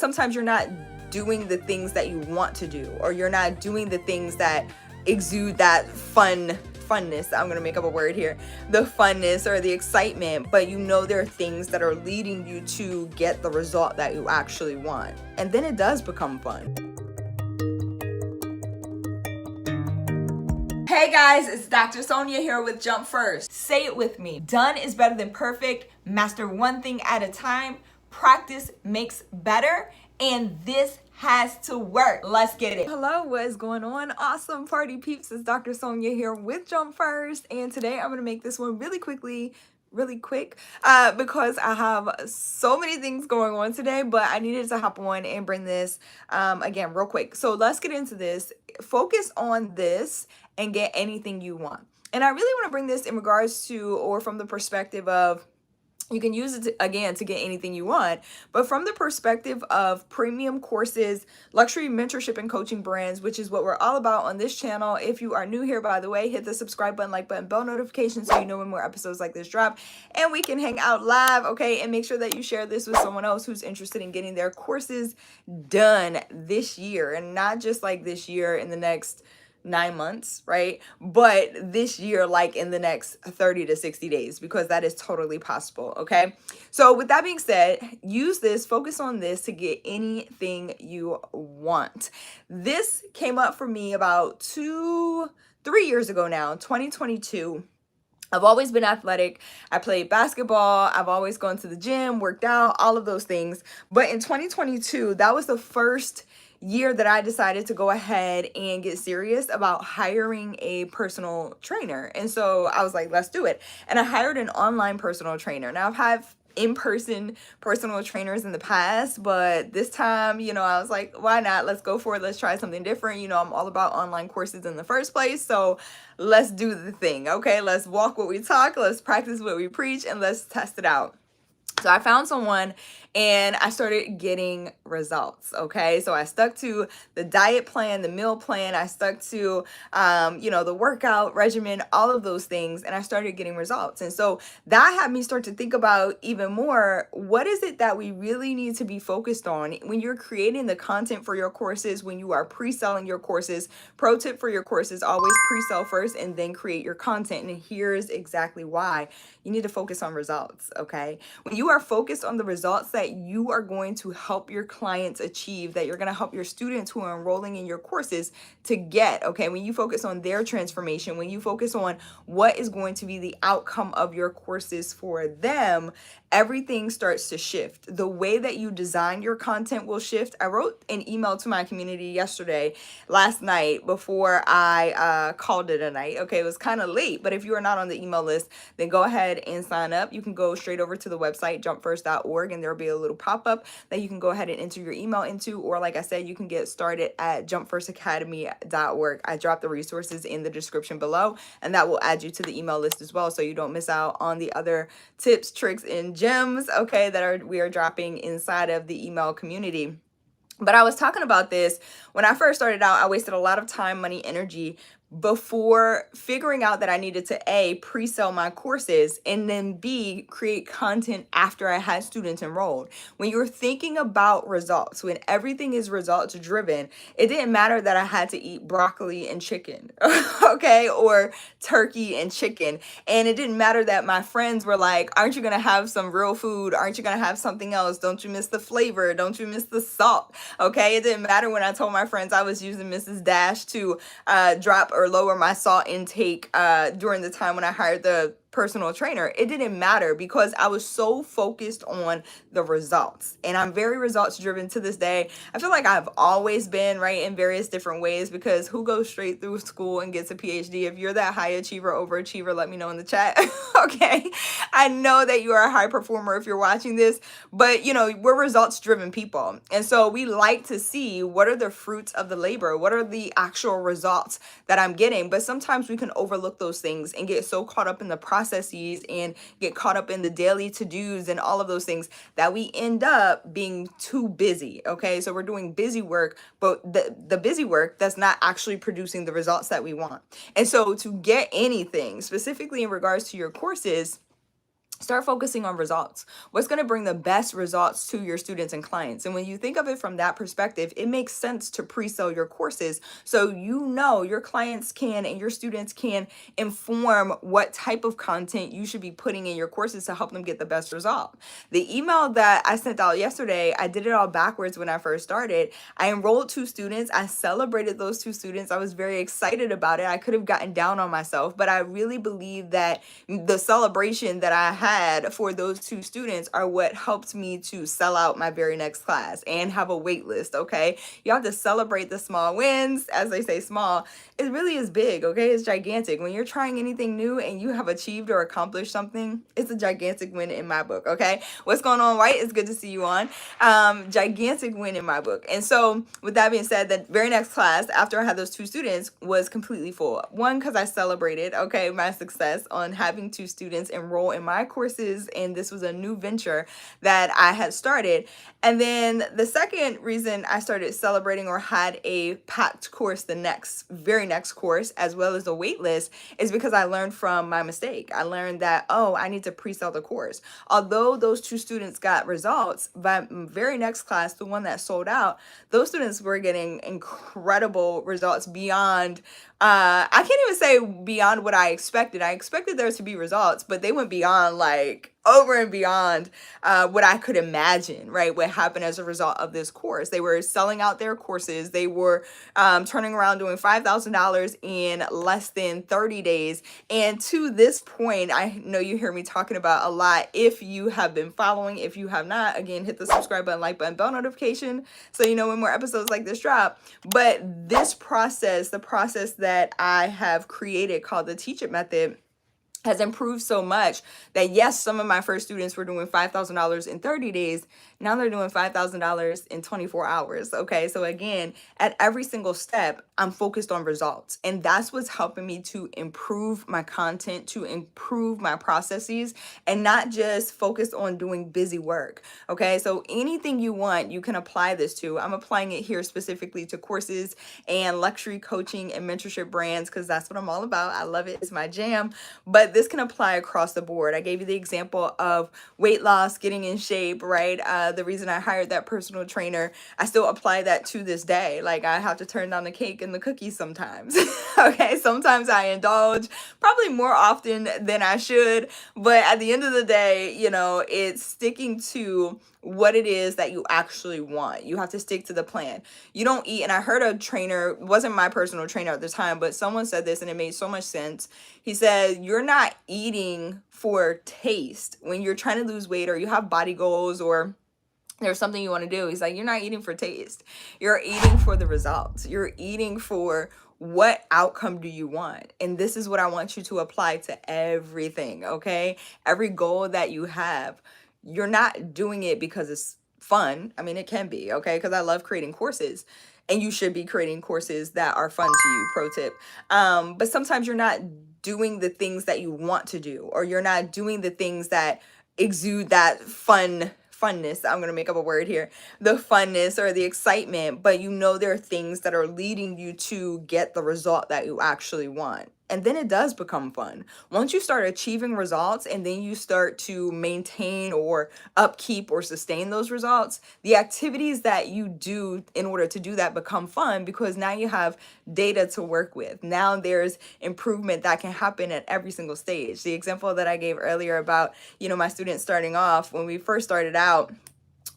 sometimes you're not doing the things that you want to do, or you're not doing the things that exude that funness. I'm gonna make up a word here, the funness or the excitement, but you know there are things that are leading you to get the result that you actually want, and then it does become fun. Hey guys, it's Dr. Sonia here with Jump First. Say it with me. Done is better than perfect. Master one thing at a time. Practice makes better. And this has to work. Let's get it. Hello, what is going on? Awesome party peeps. It's Dr. Sonia here with Jump First. And today I'm going to make this one really quick because I have so many things going on today, but I needed to hop on and bring this again real quick. So let's get into this. Focus on this and get anything you want. And I really want to bring this in regards to, or from the perspective of, you can use it again to get anything you want, but from the perspective of premium courses, luxury mentorship and coaching brands, which is what we're all about on this channel. If you are new here, by the way, hit the subscribe button, like button, bell notification so you know when more episodes like this drop, and we can hang out live, okay? And make sure that you share this with someone else who's interested in getting their courses done this year, and not just like this year in the next 9 months, right? But this year, like in the next 30 to 60 days, because that is totally possible, okay? So with that being said, use this, focus on this to get anything you want. This came up for me about 3 years ago now, 2022. I've always been athletic. I played basketball. I've always gone to the gym, worked out, all of those things. But in 2022, that was the first year that I decided to go ahead and get serious about hiring a personal trainer. And so I was like, let's do it. And I hired an online personal trainer. Now I've had in-person personal trainers in the past, but this time, I was like, why not? Let's go for it. Let's try something different. I'm all about online courses in the first place. So let's do the thing. Okay. Let's walk what we talk. Let's practice what we preach, and let's test it out. So I found someone and I started getting results. Okay. So I stuck to the diet plan, the meal plan. I stuck to, the workout regimen, all of those things. And I started getting results. And so that had me start to think about even more, what is it that we really need to be focused on when you're creating the content for your courses, when you are pre-selling your courses. Pro tip for your courses, always pre-sell first and then create your content. And here's exactly why. You need to focus on results. Okay. When you are focused on the results that you are going to help your clients achieve, that you're going to help your students who are enrolling in your courses to get, okay, when you focus on their transformation, when you focus on what is going to be the outcome of your courses for them, everything starts to shift. The way that you design your content will shift. I wrote an email to my community last night, before I called it a night. Okay, it was kind of late, but if you are not on the email list, then go ahead and sign up. You can go straight over to the website, jumpfirst.org, and there'll be a little pop-up that you can go ahead and enter your email into, or like I said, you can get started at jumpfirstacademy.org. I dropped the resources in the description below, and that will add you to the email list as well, so you don't miss out on the other tips, tricks, and gems, okay, we are dropping inside of the email community. But I was talking about this when I first started out. I wasted a lot of time, money, energy before figuring out that I needed to A, pre-sell my courses, and then B, create content after I had students enrolled. When you're thinking about results, when everything is results driven, it didn't matter that I had to eat broccoli and chicken, okay, or turkey and chicken. And it didn't matter that my friends were like, aren't you going to have some real food? Aren't you going to have something else? Don't you miss the flavor? Don't you miss the salt? Okay. It didn't matter when I told my friends I was using Mrs. Dash to drop or lower my salt intake during the time when I hired the personal trainer. It didn't matter because I was so focused on the results, and I'm very results driven to this day. I feel like I've always been, right, in various different ways, because who goes straight through school and gets a PhD? If you're that high achiever, overachiever, let me know in the chat. Okay. I know that you are a high performer if you're watching this, but we're results driven people. And so we like to see what are the fruits of the labor? What are the actual results that I'm getting? But sometimes we can overlook those things and get so caught up in the processes and get caught up in the daily to-dos and all of those things that we end up being too busy. Okay. So we're doing busy work, but the busy work that's not actually producing the results that we want. And so to get anything specifically in regards to your courses, Start focusing on results. What's going to bring the best results to your students and clients? And when you think of it from that perspective, it makes sense to pre-sell your courses so you know your clients can and your students can inform what type of content you should be putting in your courses to help them get the best result. The email that I sent out yesterday, I did it all backwards when I first started. I enrolled 2 students. I celebrated those 2 students. I was very excited about it. I could have gotten down on myself, but I really believe that the celebration that I had for those 2 students are what helped me to sell out my very next class and have a wait list. Okay, you have to celebrate the small wins. As they say, small, it really is big. Okay, it's gigantic. When you're trying anything new and you have achieved or accomplished something, it's a gigantic win in my book. Okay, what's going on, White? It's good to see you on. Gigantic win in my book. And so with that being said, the very next class after I had those 2 students was completely full. One, because I celebrated, okay, my success on having 2 students enroll in my courses, and this was a new venture that I had started. And then the second reason I started celebrating or had a packed course, the very next course, as well as a wait list, is because I learned from my mistake. I learned that, oh, I need to pre-sell the course. Although those 2 students got results, by very next class, the one that sold out, those students were getting incredible results beyond, I can't even say beyond what I expected. I expected there to be results, but they went beyond, like over and beyond what I could imagine, right? What happened as a result of this course. They were selling out their courses. They were turning around doing $5,000 in less than 30 days. And to this point, I know you hear me talking about a lot. If you have been following, if you have not, again, hit the subscribe button, like button, bell notification so you know when more episodes like this drop. But this process, the process that I have created called the Teach It Method, has improved so much that yes, some of my first students were doing $5,000 in 30 days. Now they're doing $5,000 in 24 hours. Okay. So again, at every single step, I'm focused on results. And that's what's helping me to improve my content, to improve my processes, and not just focus on doing busy work. Okay. So anything you want, you can apply this to. I'm applying it here specifically to courses and luxury coaching and mentorship brands, because that's what I'm all about. I love it. It's my jam. But this can apply across the board. I gave you the example of weight loss, getting in shape, right? The reason I hired that personal trainer, I still apply that to this day. Like, I have to turn down the cake and the cookies sometimes. Okay, sometimes I indulge, probably more often than I should. But at the end of the day, it's sticking to what it is that you actually want. You have to stick to the plan. You don't eat, and I heard a trainer, wasn't my personal trainer at the time, but someone said this and it made so much sense. He said, you're not eating for taste when you're trying to lose weight or you have body goals or there's something you want to do. He's like, you're not eating for taste. You're eating for the results. You're eating for what outcome do you want? And this is what I want you to apply to everything, okay? Every goal that you have, you're not doing it because it's fun. I mean, it can be, okay? Because I love creating courses. And you should be creating courses that are fun to you, pro tip. But sometimes you're not doing the things that you want to do, or you're not doing the things that exude that funness. I'm going to make up a word here, the funness or the excitement, but there are things that are leading you to get the result that you actually want. And then it does become fun. Once you start achieving results and then you start to maintain or upkeep or sustain those results, the activities that you do in order to do that become fun because now you have data to work with. Now there's improvement that can happen at every single stage. The example that I gave earlier about, my students starting off, when we first started out,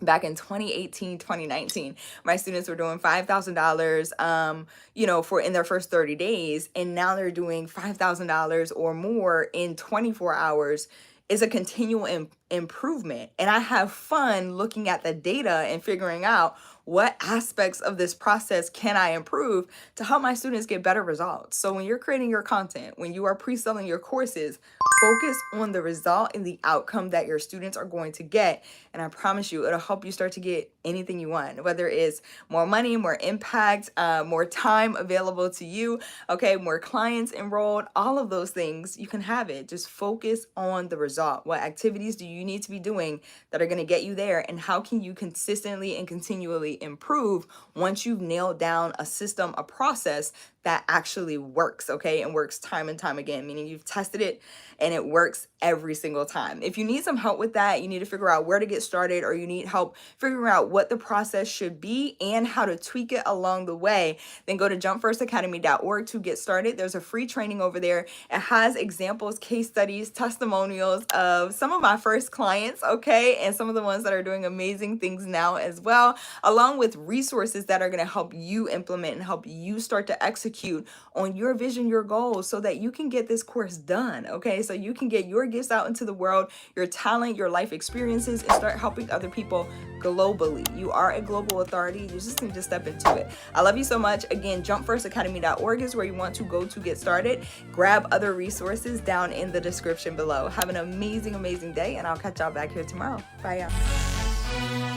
back in 2018, 2019, my students were doing $5,000, for in their first 30 days. And now they're doing $5,000 or more in 24 hours. Is a continual improvement. And I have fun looking at the data and figuring out what aspects of this process can I improve to help my students get better results. So when you're creating your content, when you are pre-selling your courses, focus on the result and the outcome that your students are going to get. And I promise you, it'll help you start to get anything you want, whether it's more money, more impact, more time available to you, okay, more clients enrolled, all of those things, you can have it. Just focus on the result. What activities do you need to be doing that are going to get you there? And how can you consistently and continually improve once you've nailed down a system, a process that actually works, okay, and works time and time again, meaning you've tested it and it works every single time. If you need some help with that, you need to figure out where to get started, or you need help figuring out what the process should be and how to tweak it along the way, then go to jumpfirstacademy.org to get started. There's a free training over there. It has examples, case studies, testimonials of some of my first clients, okay, and some of the ones that are doing amazing things now as well, along with resources that are going to help you implement and help you start to execute on your vision, your goals, so that you can get this course done, okay? So you can get your gifts out into the world, your talent, your life experiences, and start helping other people globally. You are a global authority. You just need to step into it. I love you so much. Again, jumpfirstacademy.org is where you want to go to get started. Grab other resources down in the description below. Have an amazing, amazing day, and I'll catch y'all back here tomorrow. Bye, y'all.